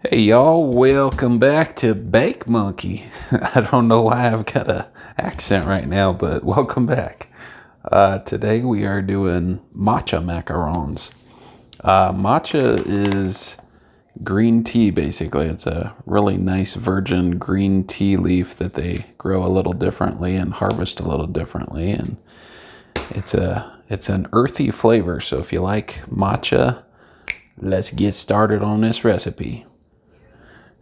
Hey y'all, welcome back to Bake Monkey. I don't know why I've got a accent right now, but welcome back. Today we are doing matcha macarons. Matcha is green tea basically. It's a really nice virgin green tea leaf that they grow a little differently and harvest a little differently, and it's an earthy flavor. So if you like matcha, let's get started on this recipe.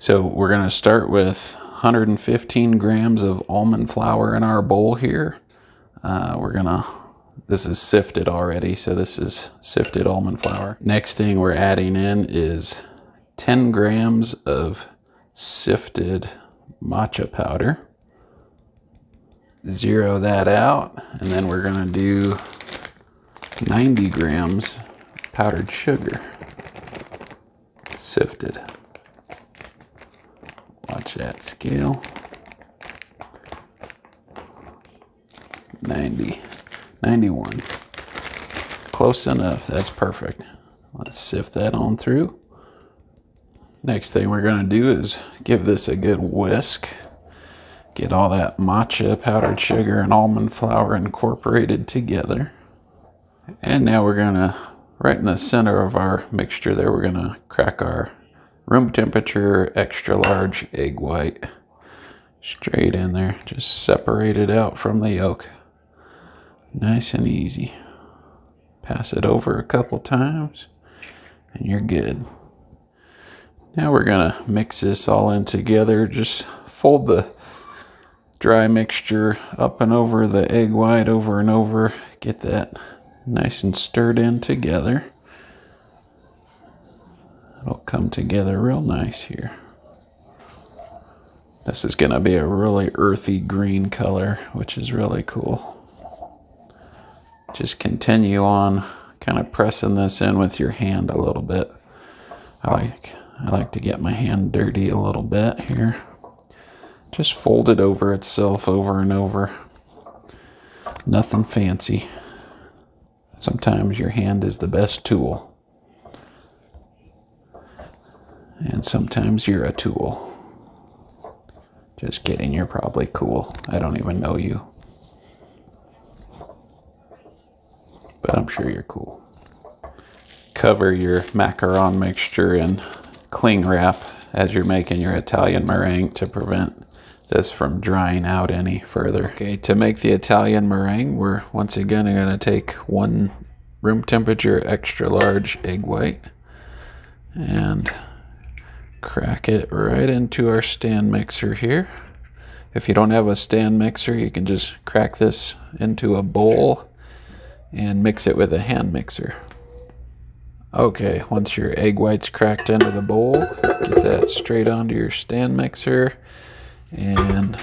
So we're going to start with 115 grams of almond flour in our bowl here. This is sifted already, so this is sifted almond flour. Next thing we're adding in is 10 grams of sifted matcha powder. Zero that out, and then we're going to do 90 grams powdered sugar, sifted. Watch that scale. 90, 91. Close enough, that's perfect. Let's sift that on through. Next thing we're going to do is give this a good whisk. Get all that matcha, powdered sugar, and almond flour incorporated together. And now we're going to, right in the center of our mixture there, we're going to crack our room temperature extra large egg white straight in there. Just separate it out from the yolk. Nice and easy. Pass it over a couple times and you're good. Now we're gonna mix this all in together. Just fold the dry mixture up and over the egg white over and over. Get that nice and stirred in together. It'll come together real nice here. This is going to be a really earthy green color, which is really cool. Just continue on kind of pressing this in with your hand a little bit. I like to get my hand dirty a little bit here. Just fold it over itself over and over. Nothing fancy. Sometimes your hand is the best tool. And sometimes you're a tool. Just kidding, you're probably cool. I don't even know you. But I'm sure you're cool. Cover your macaron mixture in cling wrap as you're making your Italian meringue to prevent this from drying out any further. Okay, to make the Italian meringue, we're once again going to take 1 room temperature extra large egg white and crack it right into our stand mixer here. If you don't have a stand mixer, you can just crack this into a bowl and mix it with a hand mixer. Okay, once your egg white's cracked into the bowl, get that straight onto your stand mixer, and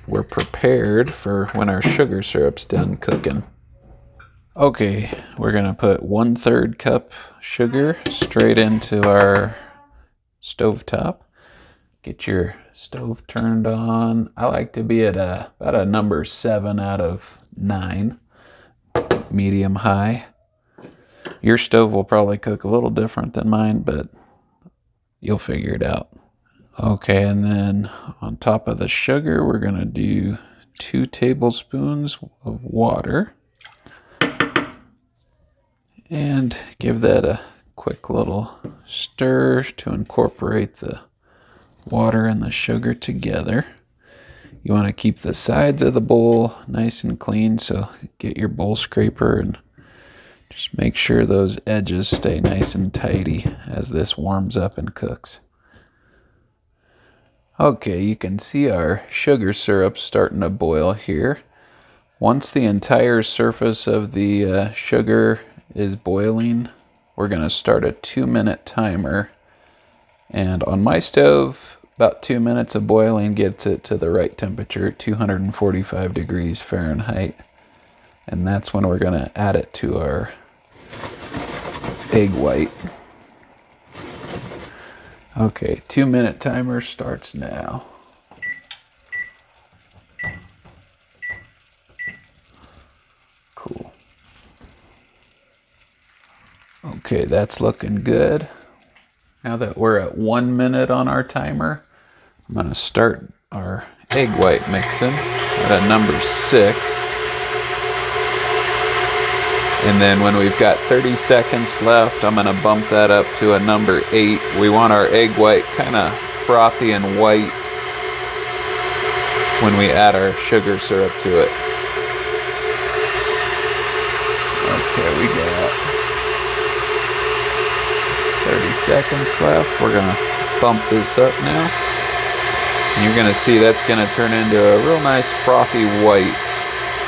we're prepared for when our sugar syrup's done cooking. Okay, we're gonna put 1/3 cup sugar straight into our stovetop. Get your stove turned on. I like to be at about a number 7 out of 9, medium high. Your stove will probably cook a little different than mine, but you'll figure it out. Okay, and then on top of the sugar, we're gonna do 2 tablespoons of water and give that a quick little stir to incorporate the water and the sugar together. You want to keep the sides of the bowl nice and clean, so get your bowl scraper and just make sure those edges stay nice and tidy as this warms up and cooks. Okay, you can see our sugar syrup starting to boil here. Once the entire surface of the sugar is boiling, we're going to start a 2-minute timer. And on my stove, about 2 minutes of boiling gets it to the right temperature, 245 degrees Fahrenheit. And that's when we're going to add it to our egg white. Okay, 2-minute timer starts now. Cool. Okay, that's looking good. Now that we're at 1 minute on our timer, I'm gonna start our egg white mixing at a number 6. And then when we've got 30 seconds left, I'm gonna bump that up to a number 8. We want our egg white kind of frothy and white when we add our sugar syrup to it. Okay, we got 30 seconds left. We're gonna bump this up now. And you're gonna see that's gonna turn into a real nice frothy white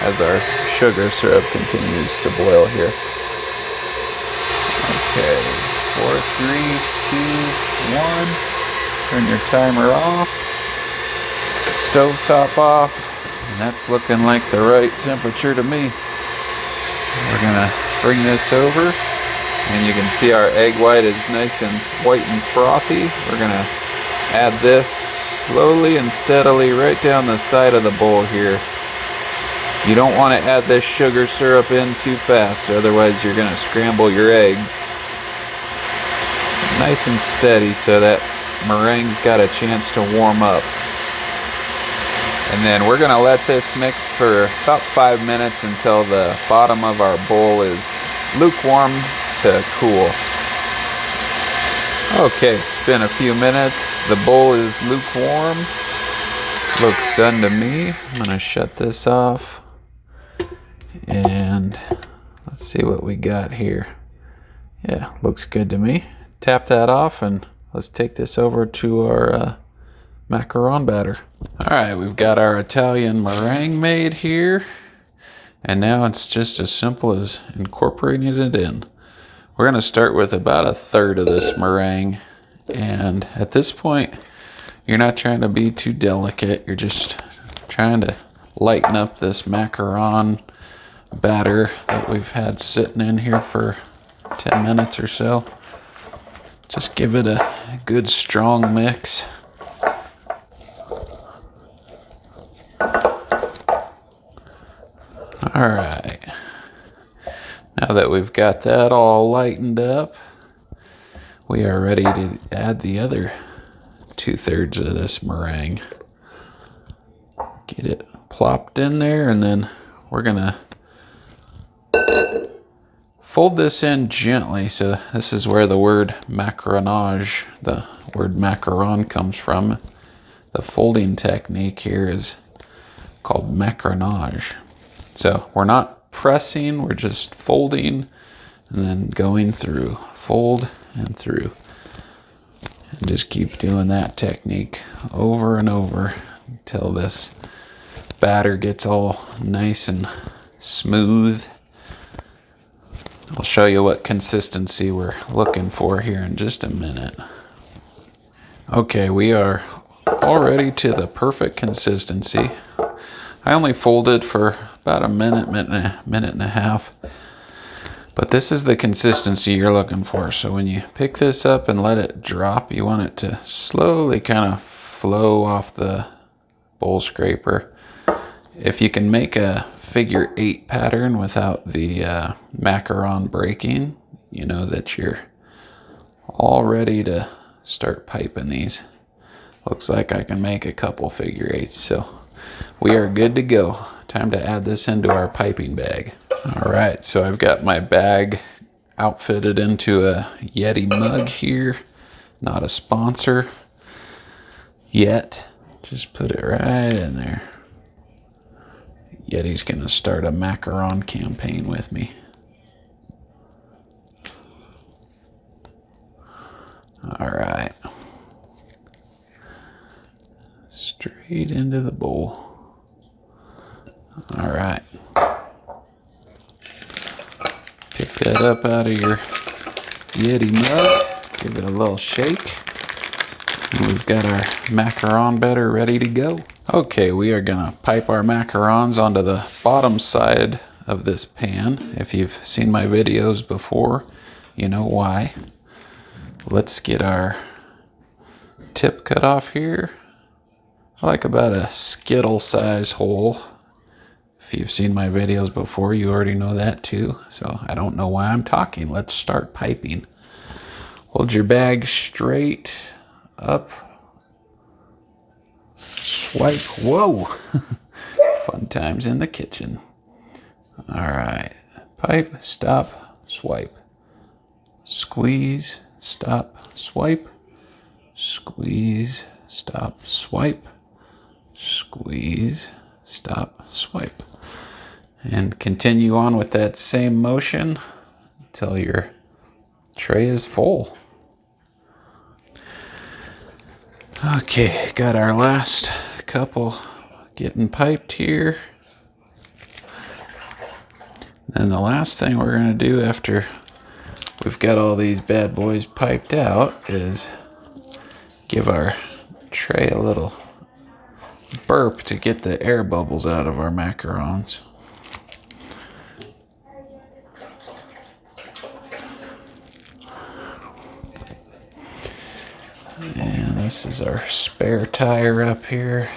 as our sugar syrup continues to boil here. Okay, 4, 3, 2, 1. Turn your timer off. Stovetop off. And that's looking like the right temperature to me. We're gonna bring this over. And you can see our egg white is nice and white and frothy. We're gonna add this slowly and steadily right down the side of the bowl here. You don't want to add this sugar syrup in too fast, otherwise you're going to scramble your eggs. Nice and steady so that meringue's got a chance to warm up. And then we're going to let this mix for about 5 minutes until the bottom of our bowl is lukewarm to cool. Okay, it's been a few minutes. The bowl is lukewarm. Looks done to me. I'm going to shut this off. And let's see what we got here. Yeah, looks good to me. Tap that off and let's take this over to our macaron batter. All right, we've got our Italian meringue made here. And now it's just as simple as incorporating it in. We're going to start with about 1/3 of this meringue. And at this point, you're not trying to be too delicate. You're just trying to lighten up this macaron batter that we've had sitting in here for 10 minutes or so. Just give it a good strong mix. All right. Now that we've got that all lightened up, we are ready to add the other 2/3 of this meringue. Get it plopped in there, and then we're gonna fold this in gently. So this is where the word macaronage, the word macaron, comes from. The folding technique here is called macaronage. So we're not pressing, we're just folding and then going through, fold and through. And just keep doing that technique over and over until this batter gets all nice and smooth. I'll show you what consistency we're looking for here in just a minute. Okay, we are already to the perfect consistency. I only folded for about a minute and a half. But this is the consistency you're looking for. So when you pick this up and let it drop, you want it to slowly kind of flow off the bowl scraper. If you can make a figure 8 pattern without the macaron breaking, you know that you're all ready to start piping these. Looks like I can make a couple figure 8s, so we are good to go. Time to add this into our piping bag. All right, so I've got my bag outfitted into a Yeti mug here. Not a sponsor yet. Just put it right in there. Yeti's gonna start a macaron campaign with me. All right. Straight into the bowl. All right. Pick that up out of your Yeti mug. Give it a little shake. And we've got our macaron batter ready to go. Okay, we are gonna pipe our macarons onto the bottom side of this pan. If you've seen my videos before, you know why. Let's get our tip cut off here. I like about a Skittle size hole. If you've seen my videos before, you already know that too. So I don't know why I'm talking. Let's start piping. Hold your bag straight up. Swipe. Whoa! Fun times in the kitchen. All right. Pipe, stop, swipe. Squeeze, stop, swipe. Squeeze, stop, swipe. Squeeze, stop, swipe. And continue on with that same motion until your tray is full. Okay, got our last couple getting piped here. Then the last thing we're going to do after we've got all these bad boys piped out is give our tray a little burp to get the air bubbles out of our macarons. And this is our spare tire up here.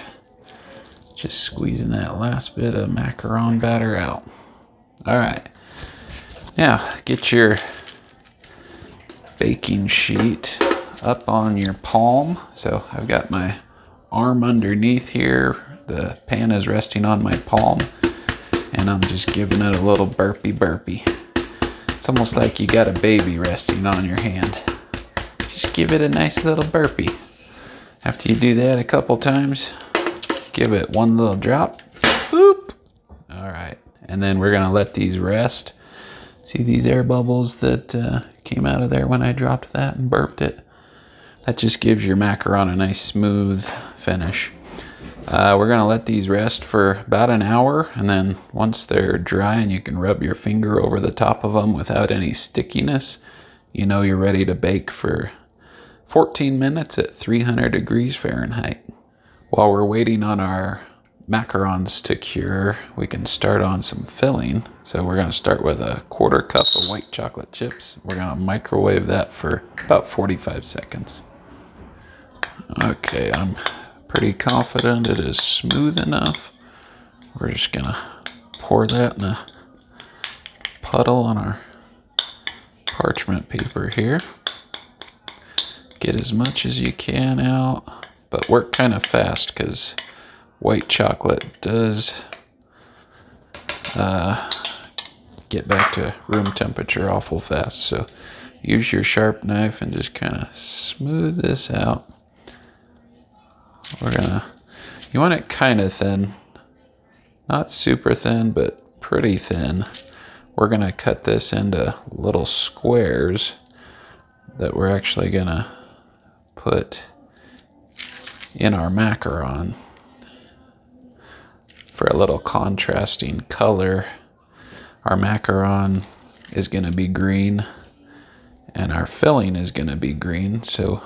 Just squeezing that last bit of macaron batter out. All right. Now get your baking sheet up on your palm. So I've got my arm underneath here. The pan is resting on my palm. And I'm just giving it a little burpy. It's almost like you got a baby resting on your hand. Just give it a nice little burpee. After you do that a couple times, give it one little drop. Boop. All right. And then we're going to let these rest. See these air bubbles that came out of there when I dropped that and burped it? That just gives your macaron a nice smooth finish. We're going to let these rest for about an hour. And then once they're dry and you can rub your finger over the top of them without any stickiness, you know you're ready to bake for 14 minutes at 300 degrees Fahrenheit. While we're waiting on our macarons to cure, we can start on some filling. So we're going to start with a 1/4 cup of white chocolate chips. We're going to microwave that for about 45 seconds. Okay, I'm pretty confident it is smooth enough. We're just going to pour that in a puddle on our parchment paper here. Get as much as you can out, but work kind of fast because white chocolate does get back to room temperature awful fast. So use your sharp knife and just kind of smooth this out. You want it kind of thin, not super thin, but pretty thin. We're gonna cut this into little squares that we're actually gonna put in our macaron for a little contrasting color. Our macaron is going to be green and our filling is going to be green, so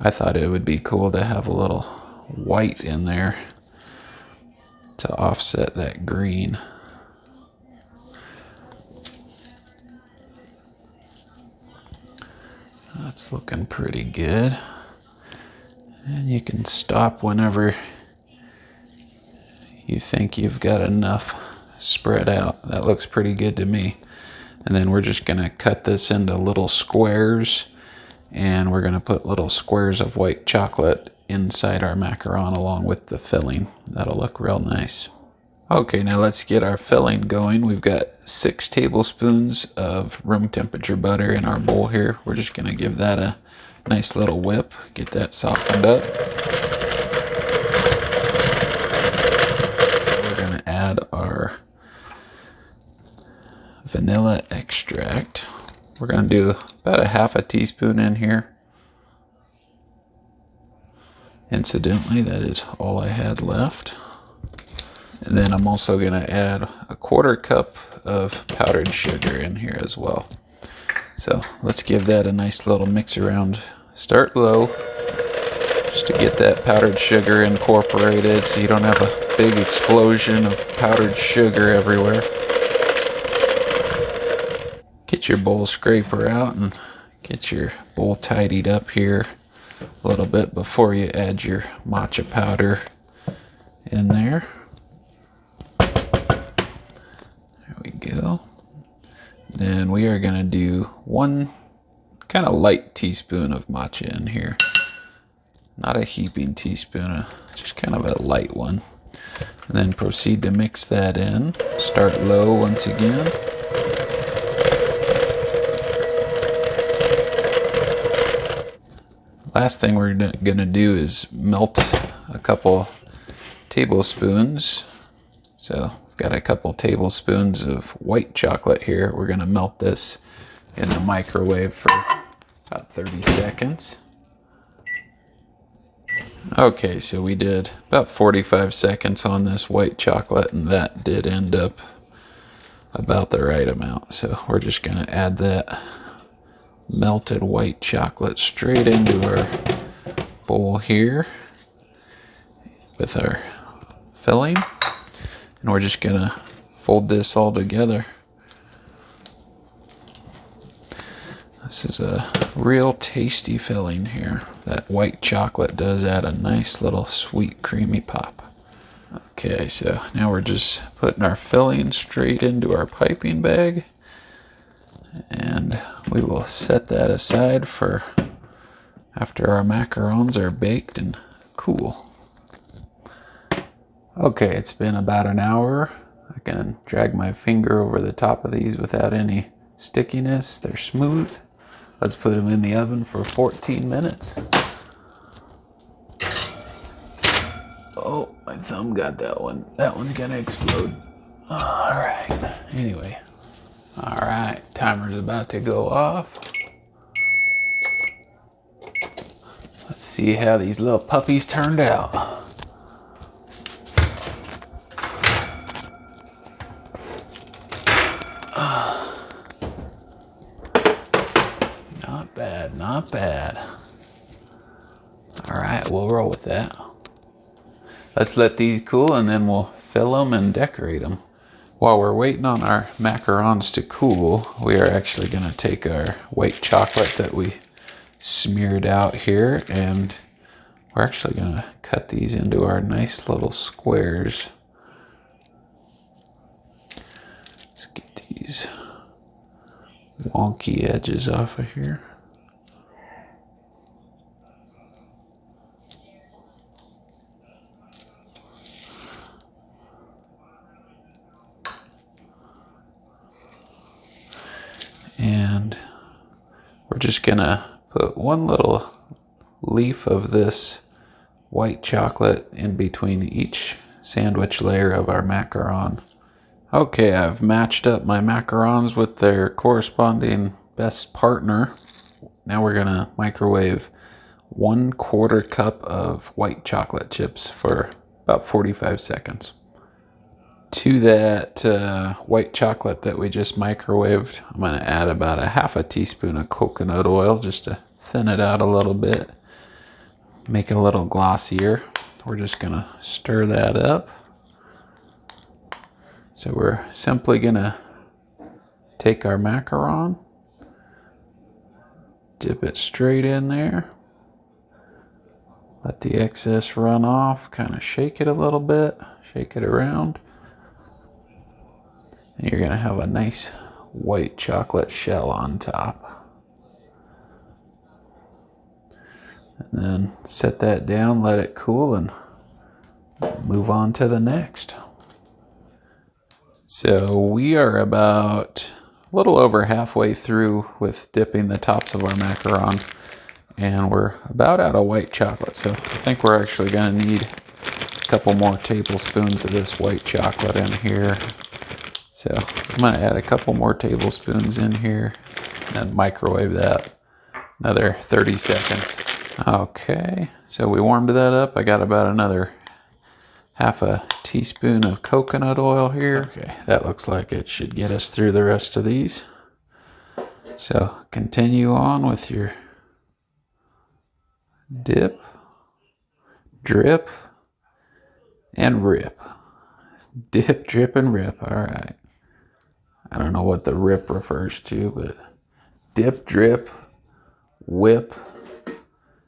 I thought it would be cool to have a little white in there to offset that green. That's looking pretty good. And you can stop whenever you think you've got enough spread out. That looks pretty good to me. And then we're just going to cut this into little squares, and we're going to put little squares of white chocolate inside our macaron along with the filling. That'll look real nice. Okay, now let's get our filling going. We've got 6 tablespoons of room temperature butter in our bowl here. We're just going to give that a nice little whip, get that softened up. We're going to add our vanilla extract. We're going to do about a 1/2 teaspoon in here. Incidentally, that is all I had left. And then I'm also going to add a 1/4 cup of powdered sugar in here as well. So let's give that a nice little mix around. Start low just to get that powdered sugar incorporated so you don't have a big explosion of powdered sugar everywhere. Get your bowl scraper out and get your bowl tidied up here a little bit before you add your matcha powder in there. There we go. Then we are going to do 1 kind of light teaspoon of matcha in here. Not a heaping teaspoon, just kind of a light one. And then proceed to mix that in. Start low once again. Last thing we're gonna do is melt a couple tablespoons. So I've got a couple tablespoons of white chocolate here. We're gonna melt this in the microwave for about 30 seconds. Okay, so we did about 45 seconds on this white chocolate, and that did end up about the right amount. So we're just gonna add that melted white chocolate straight into our bowl here with our filling, and we're just gonna fold this all together. This is a real tasty filling here. That white chocolate does add a nice little sweet creamy pop. Okay, so now we're just putting our filling straight into our piping bag, and we will set that aside for after our macarons are baked and cool. Okay, it's been about an hour. I can drag my finger over the top of these without any stickiness. They're smooth. Let's put them in the oven for 14 minutes. Oh, my thumb got that one. That one's gonna explode. All right, anyway. All right, timer's about to go off. Let's see how these little puppies turned out. Not bad, not bad. All right, we'll roll with that. Let's let these cool and then we'll fill them and decorate them. While we're waiting on our macarons to cool, we are actually going to take our white chocolate that we smeared out here, and we're actually going to cut these into our nice little squares. Let's get these wonky edges off of here. And we're just gonna put one little leaf of this white chocolate in between each sandwich layer of our macaron. Okay, I've matched up my macarons with their corresponding best partner. Now we're gonna microwave 1/4 cup of white chocolate chips for about 45 seconds. To that white chocolate that we just microwaved, I'm going to add about a half a teaspoon of coconut oil just to thin it out a little bit, make it a little glossier. We're just going to stir that up. So we're simply going to take our macaron, dip it straight in there, let the excess run off, kind of shake it a little bit, shake it around. And you're going to have a nice white chocolate shell on top. And then set that down, let it cool, and move on to the next. So we are about a little over halfway through with dipping the tops of our macaron, and we're about out of white chocolate. So I think we're actually going to need a couple more tablespoons of this white chocolate in here. So I'm going to add a couple more tablespoons in here and microwave that another 30 seconds. Okay, so we warmed that up. I got about another half a teaspoon of coconut oil here. Okay, that looks like it should get us through the rest of these. So continue on with your dip, drip, and rip. Dip, drip, and rip. All right. I don't know what the rip refers to, but dip, drip, whip,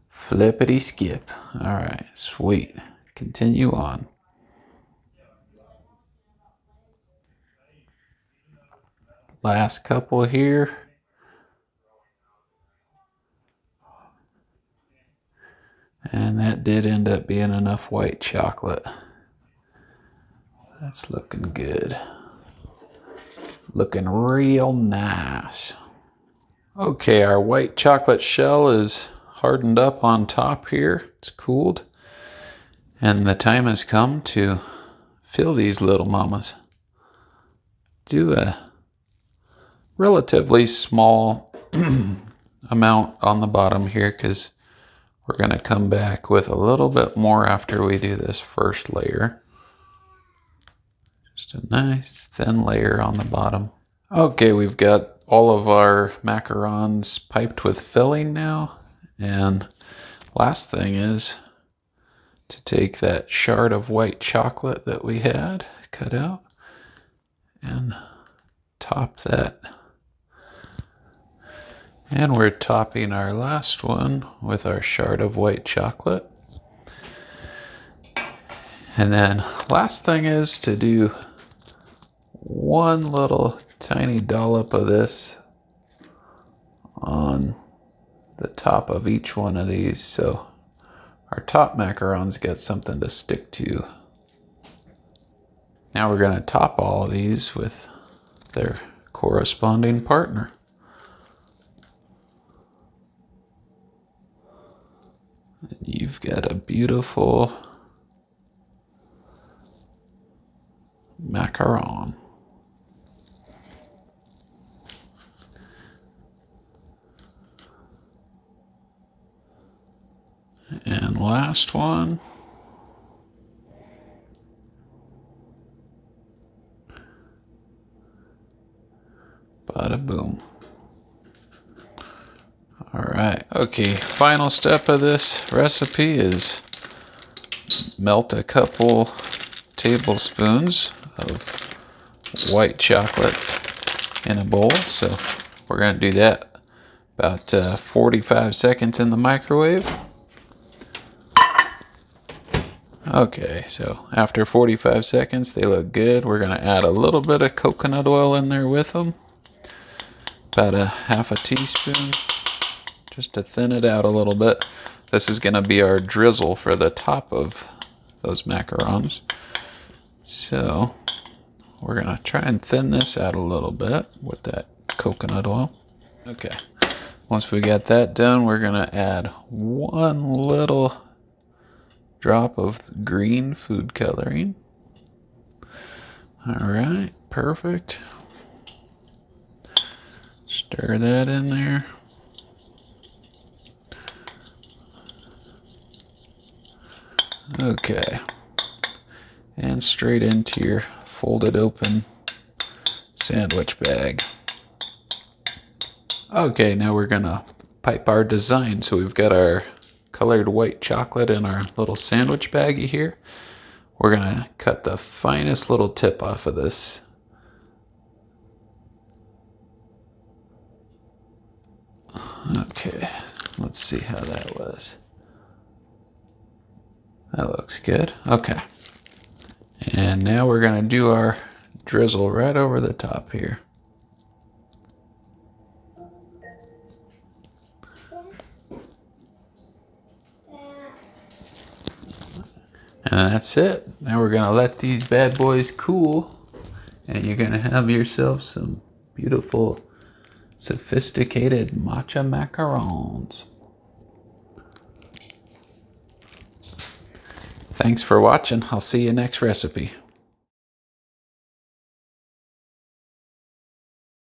flippity skip. All right, sweet. Continue on. Last couple here. And that did end up being enough white chocolate. That's looking good. Looking real nice. Okay, our white chocolate shell is hardened up on top here. It's cooled. And the time has come to fill these little mamas. Do a relatively small amount on the bottom here because we're going to come back with a little bit more after we do this first layer. Just a nice thin layer on the bottom. Okay, we've got all of our macarons piped with filling now. And last thing is to take that shard of white chocolate that we had cut out and top that. And we're topping our last one with our shard of white chocolate. And then last thing is to do one little tiny dollop of this on the top of each one of these so our top macarons get something to stick to. Now we're going to top all of these with their corresponding partner. And you've got a beautiful macaron. And last one. Bada boom. All right. Okay, final step of this recipe is melt a couple tablespoons of white chocolate in a bowl. So we're going to do that about 45 seconds in the microwave. Okay, so after 45 seconds, they look good. We're going to add a little bit of coconut oil in there with them. About a half a teaspoon, just to thin it out a little bit. This is going to be our drizzle for the top of those macarons. So we're going to try and thin this out a little bit with that coconut oil. Okay, once we got that done, we're going to add one little drop of green food coloring. All right, perfect. Stir that in there. Okay. And straight into your folded open sandwich bag. Okay, now we're gonna pipe our design. So we've got our colored white chocolate in our little sandwich baggie here. We're gonna cut the finest little tip off of this. Okay, let's see how that was. That looks good. Okay. And now we're gonna do our drizzle right over the top here. And that's it. Now we're gonna let these bad boys cool, and you're gonna have yourself some beautiful, sophisticated matcha macarons. Thanks for watching. I'll see you next recipe.